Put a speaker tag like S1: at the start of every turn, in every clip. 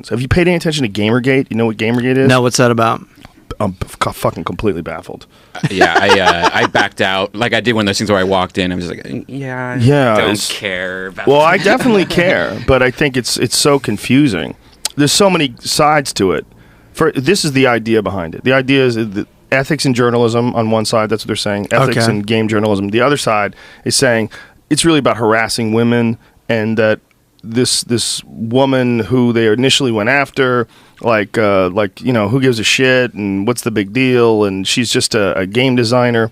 S1: So have you paid any attention to GamerGate? You know what GamerGate is?
S2: No, what's that about?
S1: I'm fucking completely baffled.
S3: I backed out like I did one of those things where I walked in. I'm just like, I don't care about
S1: Well, I definitely care, but I think it's so confusing. There's so many sides to it. This is the idea behind it. The idea is that ethics in journalism on one side, that's what they're saying. Ethics in game journalism. The other side is saying it's really about harassing women, and that this woman who they initially went after, like who gives a shit and what's the big deal, and she's just a game designer.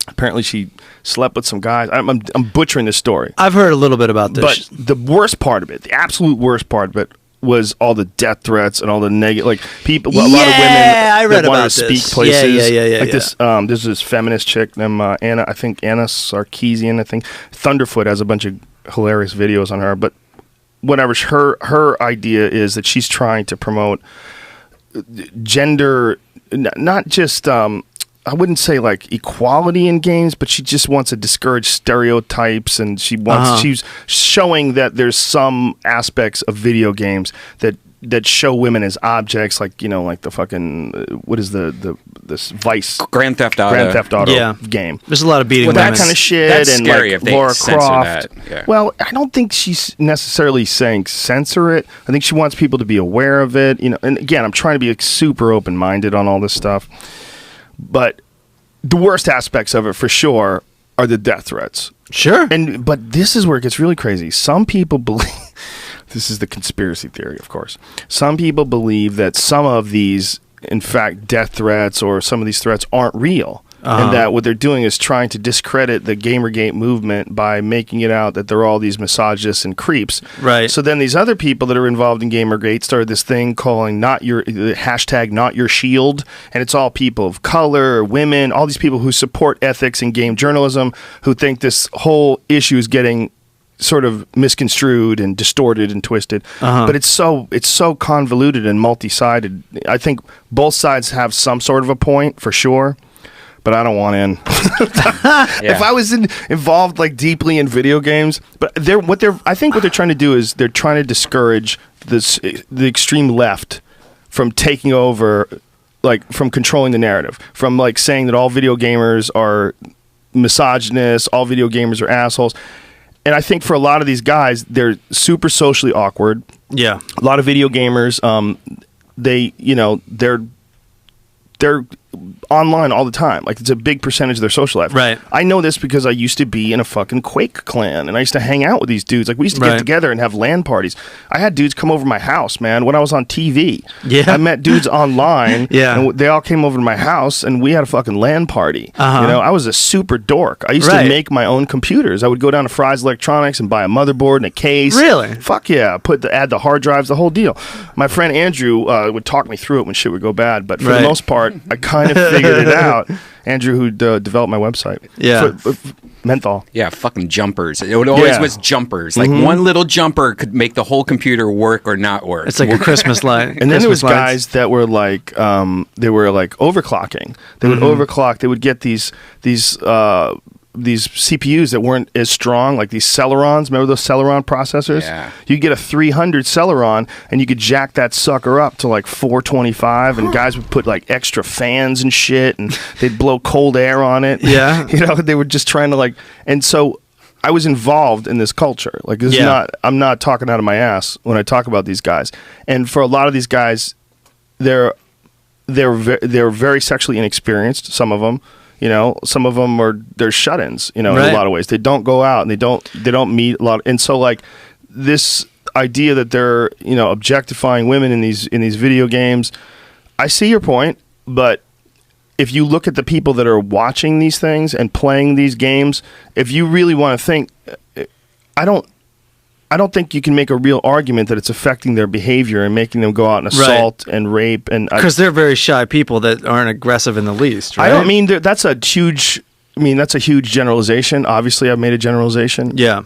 S1: Apparently she slept with some guys. I'm butchering this story.
S2: I've heard a little bit about this.
S1: But the worst part of it, the absolute worst part of it, was all the death threats and all the negative, like people, a lot of women that wanted to speak places. This. There's this feminist chick named Anna Sarkeesian. Thunderfoot has a bunch of hilarious videos on her, but whatever. Her idea is that she's trying to promote gender, not just I wouldn't say like equality in games, but she just wants to discourage stereotypes, and she's showing that there's some aspects of video games that show women as objects, like like the fucking what is this Vice
S3: Grand Theft Auto
S1: game.
S2: There's a lot of beating women.
S1: That kind of shit.
S3: That's
S1: and
S3: scary
S1: like
S3: if they
S1: Lara
S3: censor
S1: Croft.
S3: that. Yeah.
S1: Well, I don't think she's necessarily saying censor it. I think she wants people to be aware of it. And again, I'm trying to be like, super open minded on all this stuff. But the worst aspects of it, for sure, are the death threats.
S2: Sure.
S1: But this is where it gets really crazy. Some people believe, this is the conspiracy theory, of course. Some people believe that some of these, in fact, death threats or some of these threats aren't real. And that what they're doing is trying to discredit the GamerGate movement by making it out that they're all these misogynists and creeps.
S2: Right.
S1: So then these other people that are involved in GamerGate started this thing calling the hashtag not your shield, and it's all people of color, women, all these people who support ethics in game journalism, who think this whole issue is getting sort of misconstrued and distorted and twisted. But it's so convoluted and multi-sided. I think both sides have some sort of a point, for sure. But I don't want in. If I was involved like deeply in video games, but I think what they're trying to do is they're trying to discourage the extreme left from taking over, like from controlling the narrative, from like saying that all video gamers are misogynists, all video gamers are assholes. And I think for a lot of these guys, they're super socially awkward.
S2: Yeah,
S1: a lot of video gamers, they're online all the time. Like, it's a big percentage of their social life.
S2: Right.
S1: I know this because I used to be in a fucking Quake clan, and I used to hang out with these dudes. Like, we used to get together and have LAN parties. I had dudes come over to my house, man, when I was on TV.
S2: Yeah.
S1: I met dudes online,
S2: yeah,
S1: and they all came over to my house, and we had a fucking LAN party. I was a super dork. I used to make my own computers. I would go down to Fry's Electronics and buy a motherboard and a case.
S2: Really?
S1: Fuck yeah. Add the hard drives, the whole deal. My friend Andrew would talk me through it when shit would go bad, but for the most part, I kind of figured it out. Andrew, who developed my website.
S2: Yeah.
S1: Menthol.
S3: Yeah, fucking jumpers. It always was jumpers. Like, one little jumper could make the whole computer work or not work.
S2: It's like a Christmas light.
S1: And then there was guys that were like, they were like overclocking. They would overclock. They would get these CPUs that weren't as strong, like these Celerons. Remember those Celeron processors?
S3: Yeah.
S1: You get a 300 Celeron, and you could jack that sucker up to like 425, and guys would put like extra fans and shit, and they'd blow cold air on it.
S2: Yeah.
S1: They were just trying to like, and so I was involved in this culture. Like, this is not, I'm not talking out of my ass when I talk about these guys. And for a lot of these guys, they're very sexually inexperienced, some of them. Some of them they're shut-ins, in a lot of ways. They don't go out, and they don't meet a lot. And so, like, this idea that they're, objectifying women in these video games, I see your point, but if you look at the people that are watching these things and playing these games, if you really want to think, I don't think you can make a real argument that it's affecting their behavior and making them go out and assault and rape, and
S2: because they're very shy people that aren't aggressive in the least. Right?
S1: I don't mean that's a huge. That's a huge generalization. Obviously, I've made a generalization.
S2: Yeah.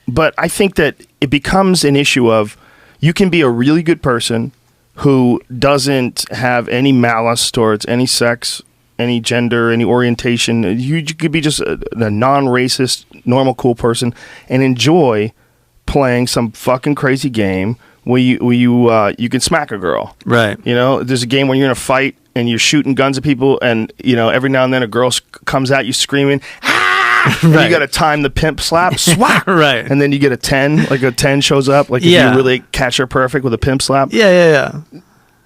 S1: But I think that it becomes an issue of you can be a really good person who doesn't have any malice towards any sex, any gender, any orientation. You could be just a non-racist, normal, cool person and enjoy playing some fucking crazy game where you can smack a girl.
S2: Right.
S1: You know, there's a game where you're in a fight and you're shooting guns at people, and you know every now and then a girl comes at you screaming, "Ah!" And you got to time the pimp slap, swat.
S2: Right.
S1: And then you get a 10, like a 10 shows up, like if you really catch her perfect with a pimp slap.
S2: Yeah.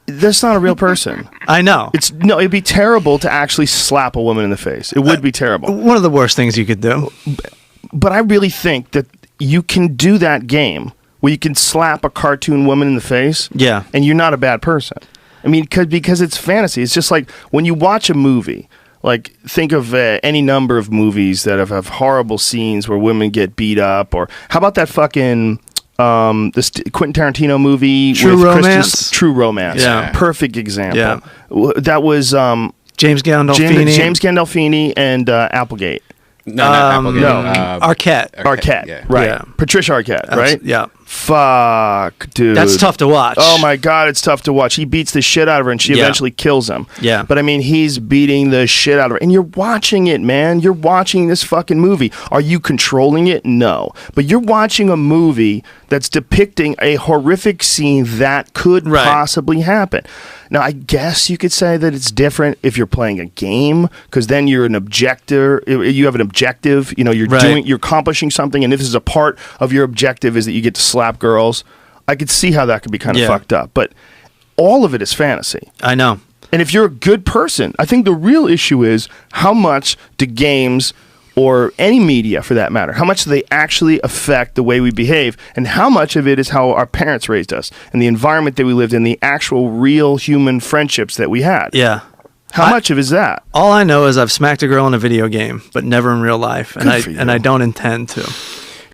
S1: That's not a real person.
S2: I know.
S1: It'd be terrible to actually slap a woman in the face. It would be terrible.
S2: One of the worst things you could do.
S1: But I really think that you can do that game where you can slap a cartoon woman in the face.
S2: Yeah.
S1: And you're not a bad person. I mean, because it's fantasy. It's just like when you watch a movie, like think of any number of movies that have horrible scenes where women get beat up, or how about that fucking this Quentin Tarantino movie,
S2: True Romance?
S1: True Romance.
S2: Yeah.
S1: Perfect example.
S2: Yeah.
S1: That was
S2: James
S1: Gandolfini and Applegate.
S3: No, not Applegate.
S1: No.
S2: Arquette.
S3: Yeah.
S1: Right.
S2: Yeah.
S1: Patricia Arquette, right?
S2: Yeah.
S1: Fuck, dude.
S2: That's tough to watch.
S1: Oh my God, it's tough to watch. He beats the shit out of her and she eventually kills him.
S2: Yeah.
S1: But I mean, he's beating the shit out of her. And you're watching it, man. You're watching this fucking movie. Are you controlling it? No. But you're watching a movie that's depicting a horrific scene that could possibly happen. Now, I guess you could say that it's different if you're playing a game, because then you're an objector. You have an objective. You know, you're accomplishing something, and if this is a part of your objective is that you get to slap girls, I could see how that could be kind of fucked up. But all of it is fantasy.
S2: I know.
S1: And if you're a good person, I think the real issue is how much do games, or any media for that matter, how much do they actually affect the way we behave, and how much of it is how our parents raised us and the environment that we lived in, the actual real human friendships that we had.
S2: Yeah.
S1: How much of it is that?
S2: All I know is I've smacked a girl in a video game, but never in real life, and I don't intend to.